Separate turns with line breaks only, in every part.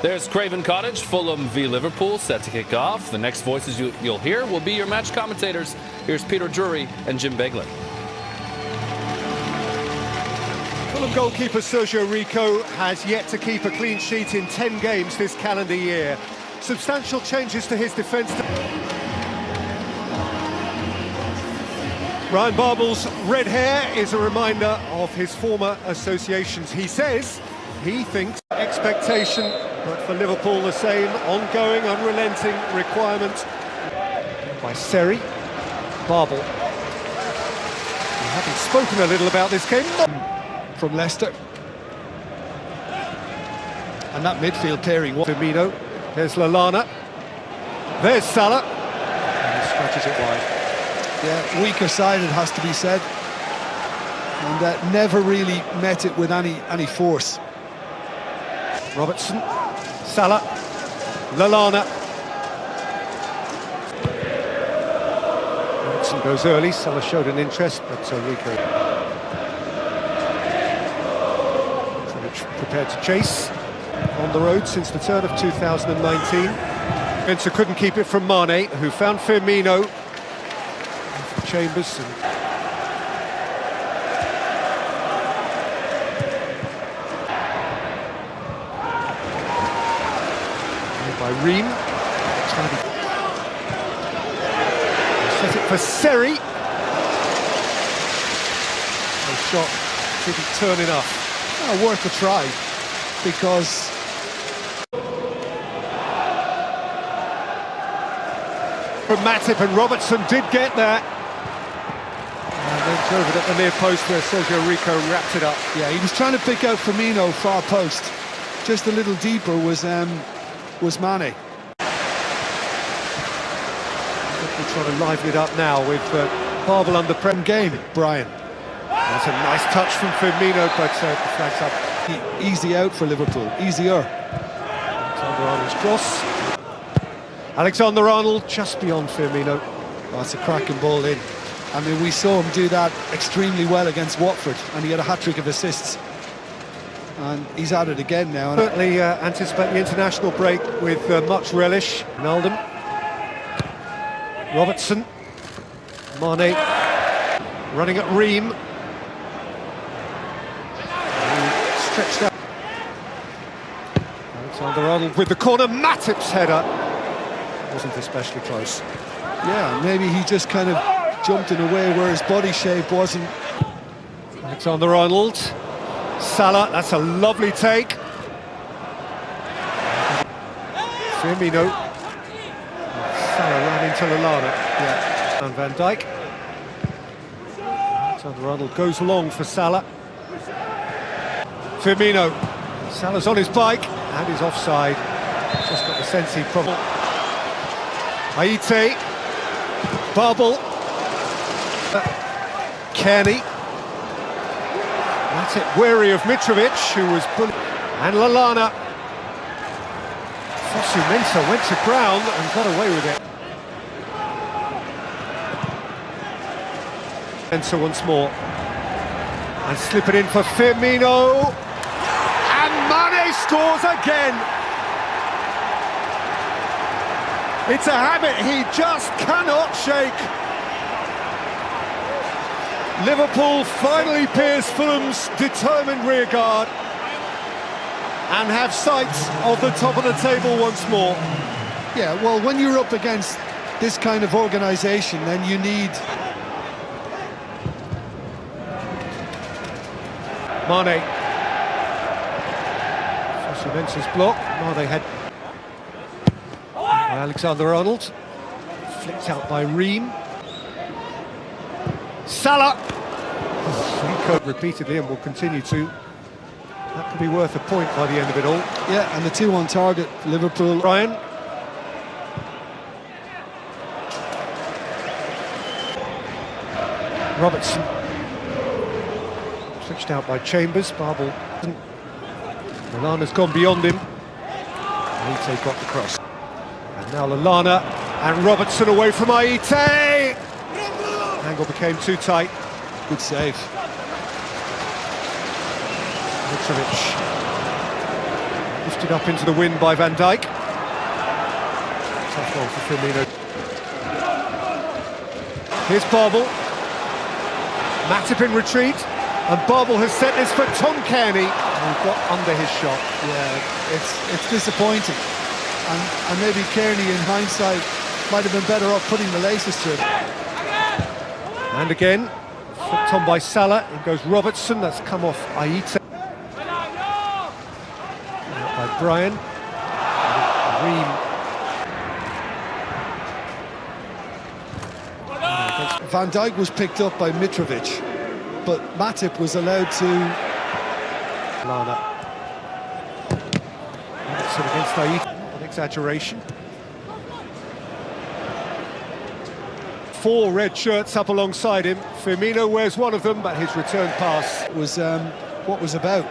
There's Craven Cottage, Fulham v Liverpool, set to kick off. The next voices you'll hear will be your match commentators. Here's Peter Drury and Jim Beglin.
Fulham goalkeeper Sergio Rico has yet to keep a clean sheet in 10 games this calendar year. Substantial changes to his defence. Ryan Babel's red hair is a reminder of his former associations. He says he thinks expectation, but for Liverpool the same ongoing, unrelenting requirement. By Seri, Babel. We haven't spoken a little about this game.
From Leicester. And that midfield pairing.
Firmino, there's Lallana, there's Salah, and he scratches it wide.
Yeah, weaker side, it has to be said. And never really met it with any force.
Robertson, Salah, Lallana. Robertson goes early, Salah showed an interest, but Rico prepared to chase on the road since the turn of 2019. Spencer couldn't keep it from Mane, who found Firmino. Chambers and by Ream. Set it for Seri. The shot didn't turn enough.
Worth a try, because
from Matip, and Robertson did get there. And then drove it at the near post where Sergio Rico wrapped it up.
Yeah, he was trying to pick out Firmino far post. Just a little deeper was Mane.
We're trying to liven it up now with Babel under prem game. Brian. That's a nice touch from Firmino, but the flag's up.
Easy out for Liverpool, easier.
Alexander-Arnold's cross. Alexander-Arnold just beyond Firmino.
Oh, that's a cracking ball in. I mean, we saw him do that extremely well against Watford, and he had a hat-trick of assists. And he's at it again now.
Certainly anticipate the international break with much relish. Ronaldo. Robertson. Mane. Running at Ream. Stretched out. Alexander-Arnold with the corner. Matip's header wasn't especially close.
Yeah, maybe he just kind of jumped in a way where his body shape wasn't.
Alexander-Arnold. Salah, that's a lovely take. Firmino. Salah ran into Lallana. Yeah. And Van Dijk. Alexander-Arnold goes long for Salah. Firmino. Salah's on his bike and he's offside. Just got the sense he probably... Aite. Babel. Kearney. That's it, wary of Mitrovic, who was bullied. And Lallana. Fosu-Mensah went to ground and got away with it. Mensah once more. And slip it in for Firmino. And Mane scores again. It's a habit he just cannot shake. Liverpool finally pierce Fulham's determined rearguard and have sight of the top of the table once more.
Yeah, well, when you're up against this kind of organisation, then you need...
Mane. Fosu-Mensah's block. Mane had... Alexander-Arnold. Flicked out by Ream. Salah! Rico repeatedly and will continue to. That could be worth a point by the end of it all.
Yeah, and the 2 on target, Liverpool.
Ryan. Robertson. Switched out by Chambers. Babel. Lallana's gone beyond him. Aite got the cross. And now Lallana and Robertson away from Aite. Angle became too tight.
Good save.
Mitrovic. Lifted up into the wind by Van Dijk. Tough one for Firmino. Here's Babel. Matip in retreat, and Babel has set this for Tom Kearney. He got under his shot.
Yeah, it's disappointing. And maybe Kearney, in hindsight, might have been better off putting the laces to him.
And again, flicked on by Salah. In goes Robertson. That's come off Aite. By Brian. Ream.
Van Dijk was picked up by Mitrovic, but Matip was allowed to...
Lana. Robertson against Aite. An exaggeration. 4 red shirts up alongside him. Firmino wears one of them, but his return pass
was what was about.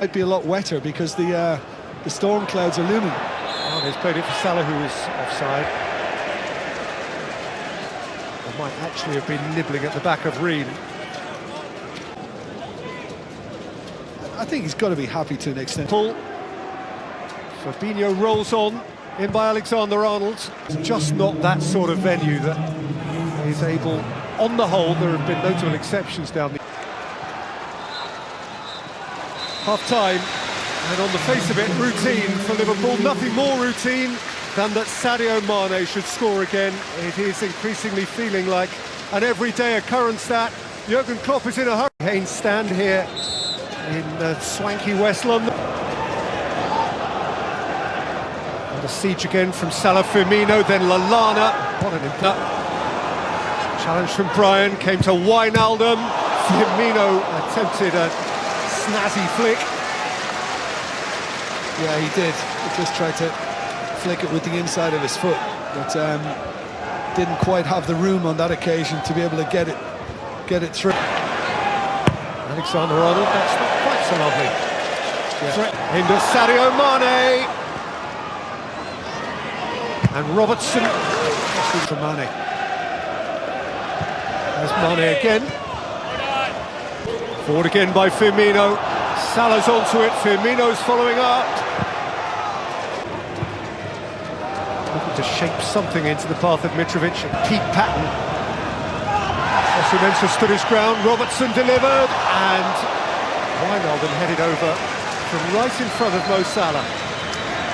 Might be a lot wetter because the storm clouds are looming.
Oh, he's played it for Salah, who was offside. It might actually have been nibbling at the back of Ream.
I think he's got to be happy to an extent.
Pull. Fabinho rolls on, in by Alexander-Arnold. It's just not that sort of venue that is able, on the whole, there have been notable exceptions down the... Half-time, and on the face of it, routine for Liverpool. Nothing more routine than that Sadio Mane should score again. It is increasingly feeling like an everyday occurrence that Jurgen Klopp is in a hurry. Haynes stand here in swanky West London. And a siege again from Salah, Firmino, then Lallana. What an impact. Challenge from Brian, came to Wijnaldum. Firmino attempted a snazzy flick.
Yeah, he did. He just tried to flick it with the inside of his foot, but didn't quite have the room on that occasion to be able to get it through.
Alexander-Arnold, that's not quite so lovely. Yeah. Into Sadio Mane. And Robertson.
For Mane.
There's Mane again. Forward again by Firmino. Salah's onto it, Firmino's following up. Looking to shape something into the path of Mitrovic. Peak pattern. Osimhen stood his ground, Robertson delivered, and Wijnaldum headed over from right in front of Mo Salah.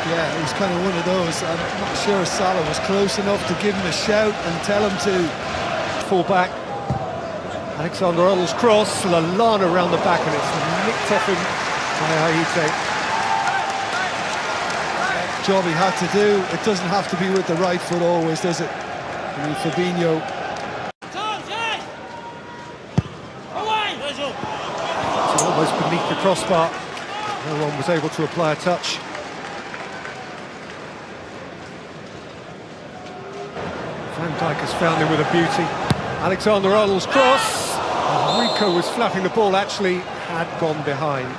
Yeah, it was kind of one of those. I'm not sure Salah was close enough to give him a shout and tell him to
fall back. Alexander-Arnold's cross, Lallana around the back, and it's nicked off him by Aite.
Job he had to do. It doesn't have to be with the right foot always, does it? I mean, Fabinho.
It's almost beneath the crossbar. No one was able to apply a touch. Van Dijk has found him with a beauty. Alexander-Arnold's cross. Rico was flapping the ball, actually had gone behind.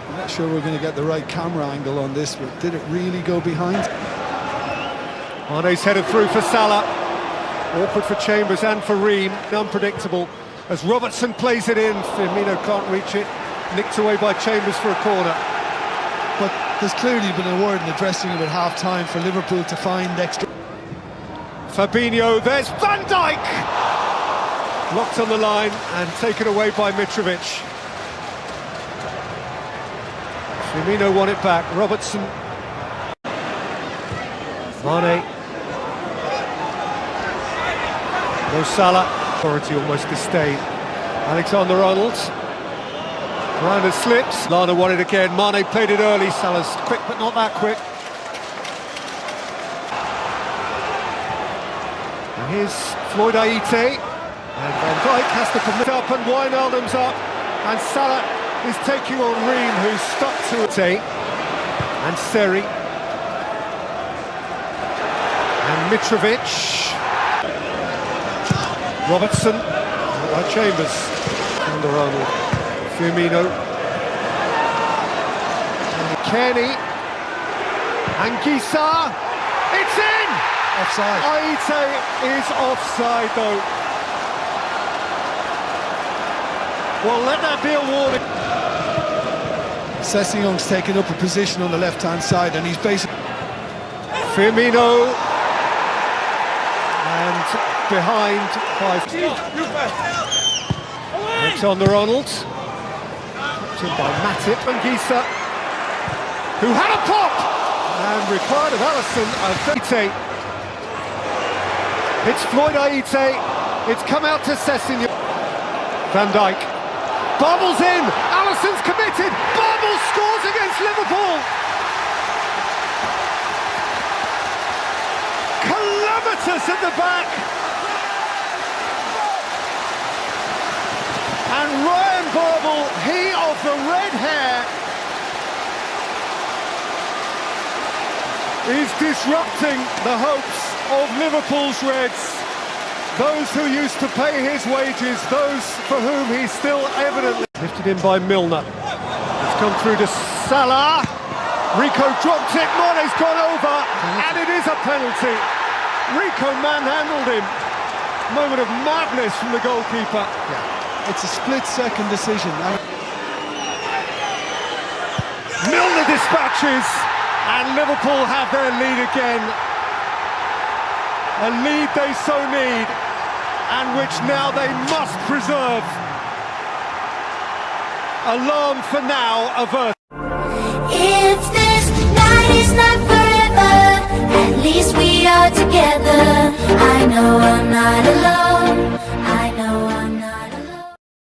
I'm not sure we're going to get the right camera angle on this, but did it really go behind?
Mane's headed through for Salah. Awkward for Chambers and for Ream. Unpredictable as Robertson plays it in. Firmino can't reach it. Nicked away by Chambers for a corner.
But there's clearly been a word in the dressing room at half-time for Liverpool to find extra.
Fabinho, there's Van Dijk! Locked on the line and taken away by Mitrovic. Firmino won it back, Robertson. Mane. Mo Salah. Authority almost disdain. Alexander-Arnold. Grinder slips. Lana won it again. Mane played it early. Salah's quick, but not that quick. And here's Floyd Aite. And Van Dijk has to commit up, and Wijnaldum's up. And Salah is taking on Ream, who's stuck to Aite. And Seri. And Mitrovic. Robertson. By Chambers. Alexander-Arnold. Firmino. Kearney. And Gisa. It's in!
Offside.
Aite is offside, though. Well, let that be a warning.
Sessegnong's taken up a position on the left-hand side, and he's basically...
Firmino, and behind by Alexander-Arnold, captained by Matip and Gisa, who had a pop and required of Alisson. Aite. It's Floyd Aite. It's come out to Sessegnon. Van Dijk. Barbel's in. Alisson's committed. Barbel scores against Liverpool. Calamitous at the back. And Ryan Barbel, he of the red hair, is disrupting the hopes of Liverpool's Reds. Those who used to pay his wages, those for whom he's still evidently... Lifted in by Milner. It's come through to Salah. Rico dropped it, Mane's gone over, and it is a penalty. Rico manhandled him. Moment of madness from the goalkeeper.
Yeah, it's a split-second decision.
Milner dispatches, and Liverpool have their lead again. A lead they so need, and which now they must preserve. Alarm for now averted.
If this night is not forever, at least we are together. I know I'm not alone.